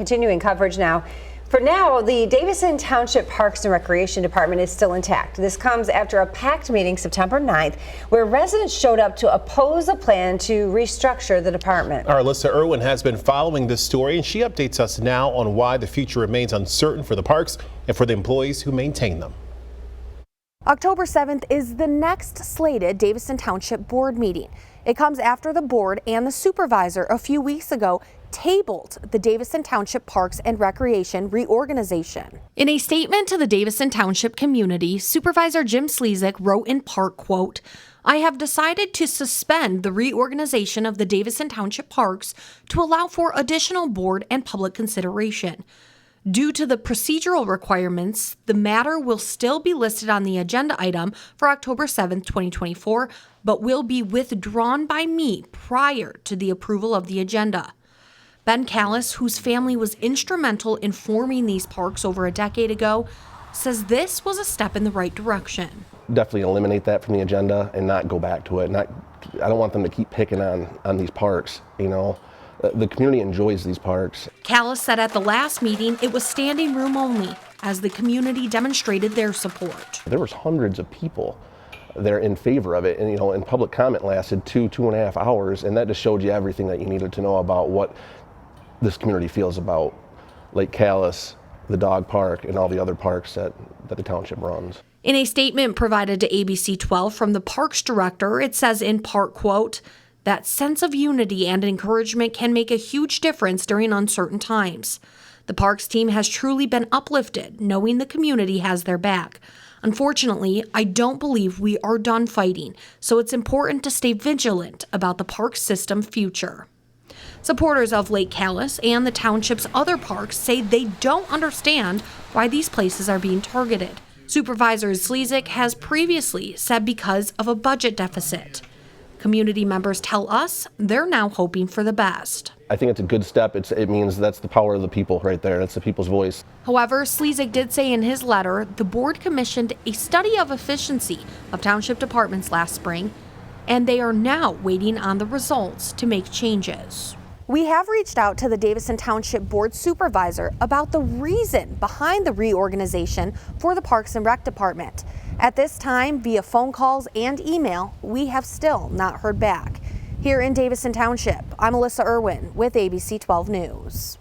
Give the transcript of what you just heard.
Continuing coverage now. For now, the Davison Township Parks and Recreation Department is still intact. This comes after a packed meeting September 9th, where residents showed up to oppose a plan to restructure the department. Our Alyssa Irwin has been following this story, and she updates us now on why the future remains uncertain for the parks and for the employees who maintain them. October 7th is the next slated Davison Township Board meeting. It comes after the board and the supervisor a few weeks ago tabled the Davison Township Parks and Recreation reorganization. In a statement to the Davison Township community, Supervisor Jim Slezik wrote in part, quote, "I have decided to suspend the reorganization of the Davison Township Parks to allow for additional board and public consideration. Due to the procedural requirements, the matter will still be listed on the agenda item for October 7th, 2024, but will be withdrawn by me prior to the approval of the agenda." Ben Callis, whose family was instrumental in forming these parks over a decade ago, says this was a step in the right direction. Definitely eliminate that from the agenda and not go back to it. I don't want them to keep picking on these parks, you know. The community enjoys these parks. Callis said at the last meeting it was standing room only as the community demonstrated their support. There was hundreds of people there in favor of it, and public comment lasted 2.5 hours, and that just showed you everything that you needed to know about what this community feels about Lake Callis, the dog park, and all the other parks that the township runs. In a statement provided to ABC 12 from the parks director, it says in part, quote, "That sense of unity and encouragement can make a huge difference during uncertain times. The parks team has truly been uplifted, knowing the community has their back. Unfortunately, I don't believe we are done fighting, so it's important to stay vigilant about the park system future." Supporters of Lake Callis and the township's other parks say they don't understand why these places are being targeted. Supervisor Slezik has previously said because of a budget deficit. Community members tell us they're now hoping for the best. I think it's a good step. It means that's the power of the people right there. That's the people's voice. However, Slezik did say in his letter the board commissioned a study of efficiency of township departments last spring, and they are now waiting on the results to make changes. We have reached out to the Davison Township Board supervisor about the reason behind the reorganization for the Parks and Rec Department. At this time, via phone calls and email, we have still not heard back. Here in Davison Township, I'm Alyssa Irwin with ABC 12 News.